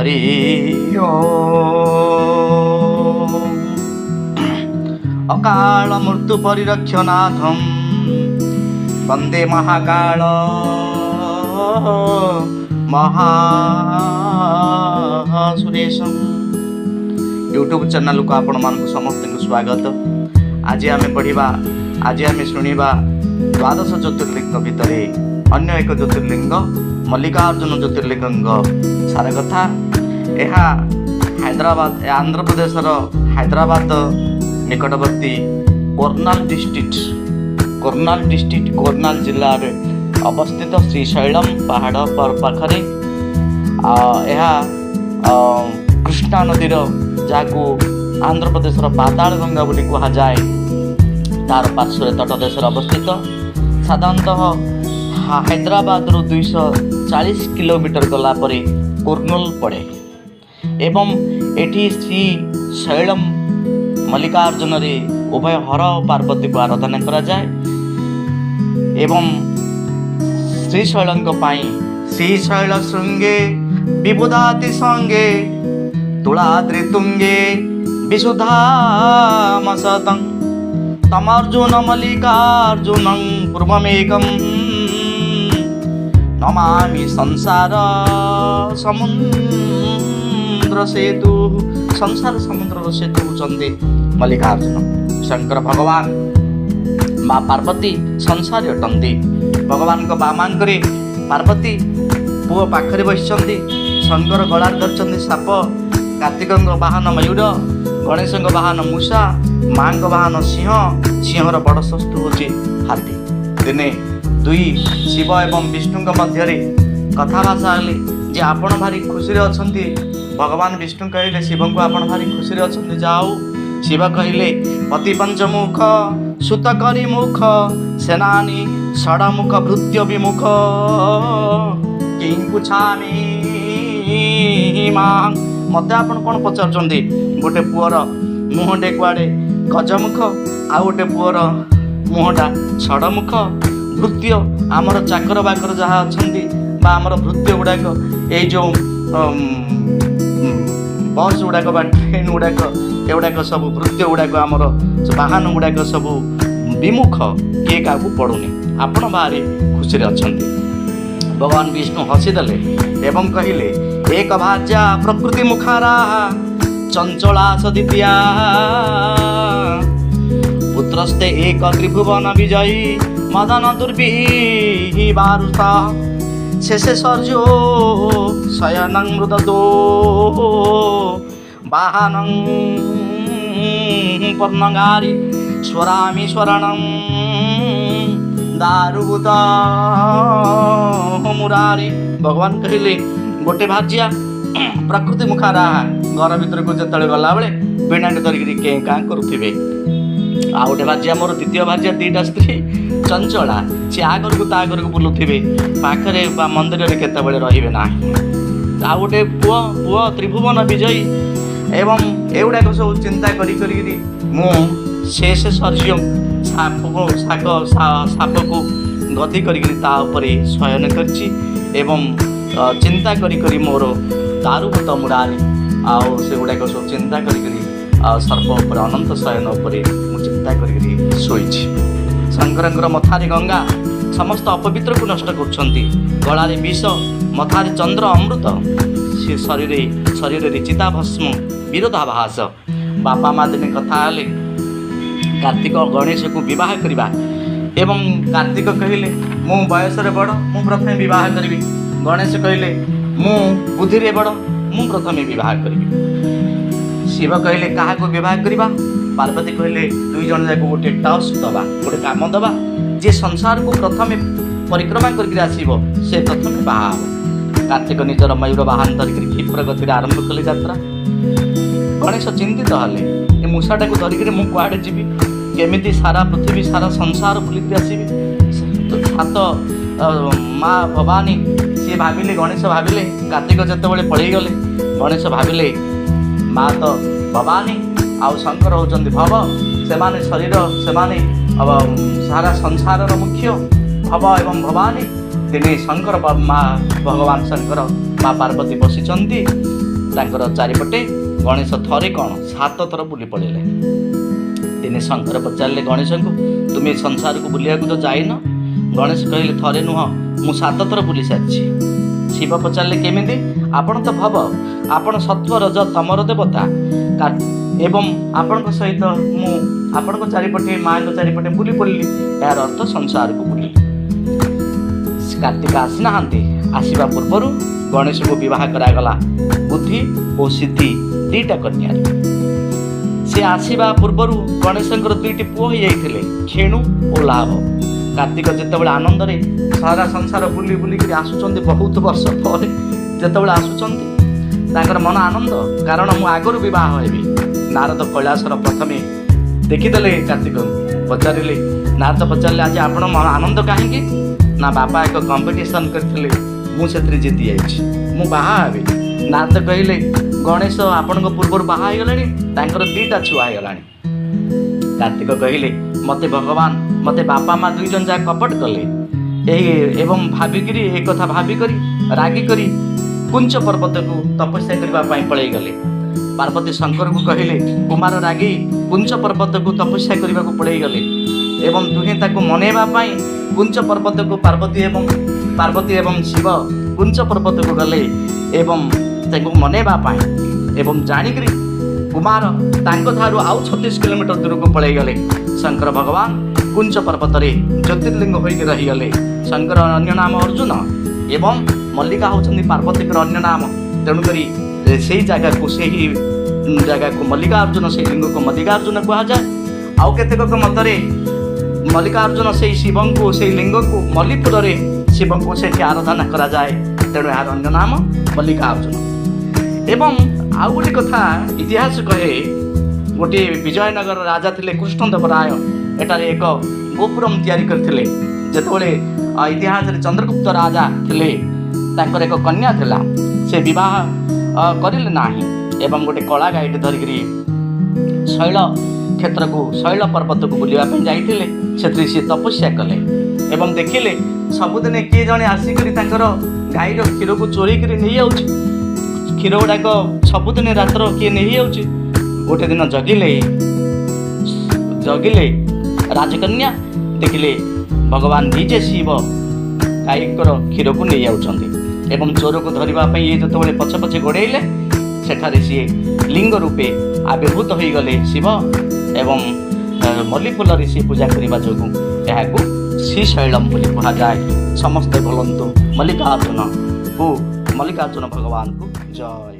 हरि ओम। अकाल मृत्यु परिरक्षनाथं वंदे Mahakal महासुरेशं। YouTube channel को आपण मानक समस्त को स्वागत। आज आम पढ़ा आज आम शुणा द्वादश ज्योतिर्लिंग भितर अन्य एक ज्योतिर्लिंग मल्लिकार्जुन ज्योतिर्लिंग सारा कथा। यह हैदराबाद आंध्र प्रदेश हैदराबाद निकटवर्ती कर्नाल डिस्ट्रिक्ट कर्नाल जिला रे अवस्थित श्रीशैलम पहाड़ पर पाखरे यह कृष्णा नदीर जहाँ आंध्र प्रदेश पाताल गंगा बोली कह जाए तार पार्श्व तटदेश अवस्थित। साधारणतः हैदराबाद रु 240 किलोमीटर गला परे कुर्नूल पड़े एवं एठी श्री शैलम मल्लिकार्जुन रे उभय हर और पार्वती को आराधना करा जाए एवं श्रीशैलंक पाई श्रीशैल शृंगे विबुधाति संगे तुलाद्रि तुंगे विशुद्धामसतं तमर्जुन मल्लिकार्जुनं पूर्वमेकं नमामि संसार समुद्र सेतु। संसार समुद्र सेतु होचंदी मल्लिकार्जुन। शंकर भगवान माँ पार्वती संसारी अटंती। भगवान को बामांकरे पार्वती पुओ पाखरे बसिचंदी। शंकर गला धरचंदी साप, कार्तिक वाहन मयूर, गणेश वाहन मूषा, माँ वाहन सिंह। सिंहर बड़ शत्रु होची हाथी। दिने दुई शिव एवं विष्णु मध्य कथाभाषा हेले जे आपण भारी खुशी अछंती। भगवान विष्णु कहले शिव को आपण भारी खुशी अछंती जाओ। शिव कहले पति पंचमुख सुत करी मुख सेनानी षडमुख भृत्य विमुख किं पुछामि मां। मते आपण कौन पचारुचंदी? गोटे पुअर मुहटे कुआडे गजमुख आ गोटे पुअर मुहटा षडमुख भृत्य आमर चाकर बाकर जहाँ अच्छा बा आमर भृत्य गुड़ाक ये जो बस गुड़ाक बा ट्रेन गुड़ाक एगुड़ाक सब भृत्य गुड़ाक आमर वाहन गुड़ाक सब विमुख किए क्या पड़ुनी आपण बाहर खुशी अच्छा। भगवान विष्णु हसीदेले एवं कहले एक भाज्या प्रकृति मुखारा चंचला सदितिया पुत्रस्ते एक त्रिभुवन विजयी मदन दुर्विवारुता शेषे सर्जो शयनं मृददो वाहनं पर्णगारी स्वरामि स्वरणं दारुभूत मुरारी। भगवान कहले गोटे भाजिया प्रकृति मुखारा घर भीतर को जिते गला बेले बिनाटी धरिकी के क्या करुवे। आ गोटे भाजिया मोर द्वितीय भाजिया दीटा स्त्री चंचला सी आगर को तागर को बुलुवे पाखे मंदिर में केतबेले रहिबे ना। आ गोटे पुओ पुओ त्रिभुवन विजयी एवं एगुड़ाक सब चिंता करी मु शेष सर्जियम साप को गति करी शयन करछि एवं चिंता करी मोर दारुभूत मुरारी आउ से गुड़ाक सब चिंता करी सर्प उपर अनंत शयन उपर मु चिंता करी शोइछि। शंकर मथारे गंगा समस्त अपवित्र को नष्ट करुछंती। गलारे विष मथारे चंद्र अमृत शरीर चिता भस्म विरोधाभास। बापा माँ दिने कथा हेले कार्तिक गणेश को विवाह करवा एवं कार्तिक कहले मु बयस बड़ मु प्रथमे विवाह करी। गणेश कहले मु बुद्धि बड़ मु प्रथमे विवाह करी। शिव कहले क्या विवाह करवा? पार्वती कहले दुई जन जाक गोटे टास्क दबा गोटे काम दबा जे संसार को प्रथमे परिक्रमा करके आसीबो से प्रथमे बाहा। कार्तिक निजर मयूर वाहन धरिक क्षिप्र गति आरंभ कले यात्रा। गणेश चिंतित हेले ए मूषाटा को धरिक मु कुआडे जीवी केमिति सारा पृथ्वी सारा संसार बुलिक आसीबी। सात माँ भवानी सी भाविले गणेश भाविले कार्तिक जितेबाला पड़े गले गणेश भाविले माँ तो भवानी आउ शंकर होचंदी भव सेमाने शरीर सेमाने सारा संसार मुख्य भव एवं भवानी दिने शंकर माँ भगवान शंकर माँ पार्वती बसिचंती ତାଙ୍କର ଚାରିପଟେ ଗଣେଶ ଥରେ କ'ଣ 7 ଥର ବୁଲି ପଡ଼ିଲେ। ଦିନେ ଶଙ୍କର ପଚାରିଲେ ଗଣେଶଙ୍କୁ, ତୁମେ ସଂସାରକୁ ବୁଲିବାକୁ ତ ଯାଇନ? ଗଣେଶ କହିଲେ, ଥରେ ନୁହଁ, ମୁଁ 7 ଥର ବୁଲି ସାରିଛି। ଶିବ ପଚାରିଲେ, କେମିତି? ଆପଣ ତ ଭବ, ଆପଣ ସତ୍ଵ ରଜ ତମର ଦେବତା, ଏବଂ ଆପଣଙ୍କ ସହିତ ମୁଁ ଆପଣଙ୍କ ଚାରିପଟେ ମାଆଙ୍କ ଚାରିପଟେ ବୁଲି ପଡ଼ିଲି, ଏହାର ଅର୍ଥ ସଂସାରକୁ ବୁଲିଲି। କାର୍ତ୍ତିକ ଆସିନାହାନ୍ତି, ଆସିବା ପୂର୍ବରୁ ଗଣେଶଙ୍କୁ ବିବାହ କରାଗଲା ବୁଦ୍ଧି ଓ ସିଦ୍ଧି 2ଟା କନ୍ୟାରେ। ସେ ଆସିବା ପୂର୍ବରୁ ଗଣେଶଙ୍କର 2ଟି ପୁଅ ହୋଇଯାଇଥିଲେ, ଖେଣୁ ଓ ଲାଭ। କାର୍ତ୍ତିକ ଯେତେବେଳେ ଆନନ୍ଦରେ ସାରା ସଂସାର ବୁଲି ବୁଲିକରି ଆସୁଛନ୍ତି, ବହୁତ ବର୍ଷ ପରେ ଯେତେବେଳେ ଆସୁଛନ୍ତି, ତାଙ୍କର ମନ ଆନନ୍ଦ, କାରଣ ମୁଁ ଆଗରୁ ବିବାହ ହେବି। ନାରଦ କୈଳାସର ପ୍ରଥମେ ଦେଖିଦେଲେ କାର୍ତ୍ତିକଙ୍କୁ, ପଚାରିଲେ, ନାରଦ ପଚାରିଲେ, ଆଜି ଆପଣ ମନ ଆନନ୍ଦ କାହିଁକି? ନା ବାପା ଏକ କମ୍ପିଟିସନ୍ କରିଥିଲେ, ମୁଁ ସେଥିରେ ଜିତି ଯାଇଛି, ମୁଁ ବାହା ହେବି। ନାରଦ କହିଲେ, ଗଣେଶ ଆପଣଙ୍କ ପୂର୍ବରୁ ବାହା ହେଇଗଲେଣି, ତାଙ୍କର 2ଟା ଛୁଆ ହେଇଗଲାଣି। କାର୍ତ୍ତିକ କହିଲେ, ମୋତେ ଭଗବାନ, ମୋତେ ବାପା ମା 2 ଜଣ ଯାକ କପଟ କଲେ, ଏବଂ ଭାବିକିରି ଏ କଥା ଭାବିକରି ରାଗିକରି କୁଞ୍ଚ ପର୍ବତକୁ ତପସ୍ୟା କରିବା ପାଇଁ ପଳେଇଗଲେ। ପାର୍ବତୀ ଶଙ୍କରଙ୍କୁ କହିଲେ, କୁମାର ରାଗି କୁଞ୍ଚ ପର୍ବତକୁ ତପସ୍ୟା କରିବାକୁ ପଳେଇଗଲେ, ଏବଂ ଦୁହେଁ ତାକୁ ମନେଇବା ପାଇଁ କୁଞ୍ଚ ପର୍ବତକୁ ପାର୍ବତୀ ଏବଂ ଶିବ କୁଞ୍ଚ ପର୍ବତକୁ ଗଲେ ଏବଂ ତାଙ୍କୁ ମନେଇବା ପାଇଁ, ଏବଂ ଜାଣିକରି କୁମାର ତାଙ୍କଠାରୁ ଆଉ 36 କିଲୋମିଟର ଦୂରକୁ ପଳେଇଗଲେ। ଶଙ୍କର ଭଗବାନ କୁଞ୍ଚ ପର୍ବତରେ ଜ୍ୟୋତିର୍ଲିଙ୍ଗ ହୋଇକି ରହିଗଲେ। ଶଙ୍କର ଅନ୍ୟ ନାମ ଅର୍ଜୁନ ଏବଂ ମଲ୍ଲିକା ହେଉଛନ୍ତି ପାର୍ବତୀଙ୍କର ଅନ୍ୟ ନାମ, ତେଣୁକରି ସେହି ଜାଗାକୁ ମଲ୍ଲିକାର୍ଜୁନ, ସେହି ଲିଙ୍ଗକୁ ମଲ୍ଲିକାର୍ଜୁନ କୁହାଯାଏ। ଆଉ କେତେକ ମତରେ ମଲ୍ଲିକାର୍ଜୁନ ସେହି ଶିବଙ୍କୁ, ସେହି ଲିଙ୍ଗକୁ ମଲ୍ଲିପୁରରେ ଶିବଙ୍କୁ ସେଠି ଆରାଧନା କରାଯାଏ, ତେଣୁ ଏହାର ଅନ୍ୟ ନାମ ମଲ୍ଲିକାର୍ଜୁନ। ଏବଂ ଆଉ ଗୋଟେ କଥା ଇତିହାସ କହେ, ଗୋଟିଏ ବିଜୟନଗର ରାଜା ଥିଲେ କୃଷ୍ଣଦେବରାୟ, ଏଠାରେ ଏକ ଗୋପୁରମ୍ ତିଆରି କରିଥିଲେ। ଯେତେବେଳେ ଇତିହାସରେ ଚନ୍ଦ୍ରଗୁପ୍ତ ରାଜା ଥିଲେ, ତାଙ୍କର ଏକ କନ୍ୟା ଥିଲା, ସେ ବିବାହ କରିଲେ ନାହିଁ ଏବଂ ଗୋଟେ କଳା ଗାଈଟେ ଧରିକିରି ଶୈଳ ପର୍ବତକୁ ବୁଲିବା ପାଇଁ ଯାଇଥିଲେ। ସେଥିରେ ସେ ତପସ୍ୟା କଲେ ଏବଂ ଦେଖିଲେ ସବୁଦିନେ କିଏ ଜଣେ ଆସିକରି ତାଙ୍କର ଗାଈର କ୍ଷୀରକୁ ଚୋରେଇକରି ନେଇଯାଉଛି, କ୍ଷୀର ଗୁଡ଼ାକ ସବୁଦିନେ ରାତ୍ର କିଏ ନେଇଯାଉଛି। ଗୋଟେ ଦିନ ଜଗିଲେ ରାଜକନ୍ୟା, ଦେଖିଲେ ଭଗବାନ ନିଜେ ଶିବ ଗାଈଙ୍କର କ୍ଷୀରକୁ ନେଇଯାଉଛନ୍ତି ଏବଂ ଚୋରକୁ ଧରିବା ପାଇଁ ଇଏ ଯେତେବେଳେ ପଛେ ପଛେ ଗୋଡ଼େଇଲେ, ସେଠାରେ ସିଏ ଲିଙ୍ଗ ରୂପେ ଆବିର୍ଭୂତ ହୋଇଗଲେ ଶିବ, ଏବଂ ମଲ୍ଲି ଫୁଲରେ ସିଏ ପୂଜା କରିବା ଯୋଗୁଁ ଏହାକୁ ଶ୍ରୀଶୈଳମ୍ ବୋଲି କୁହାଯାଏ। ସମସ୍ତେ ବୋଲନ୍ତୁ ମଲ୍ଲିକାର୍ଜୁନ ଭଗବାନଙ୍କୁ ଜୟ।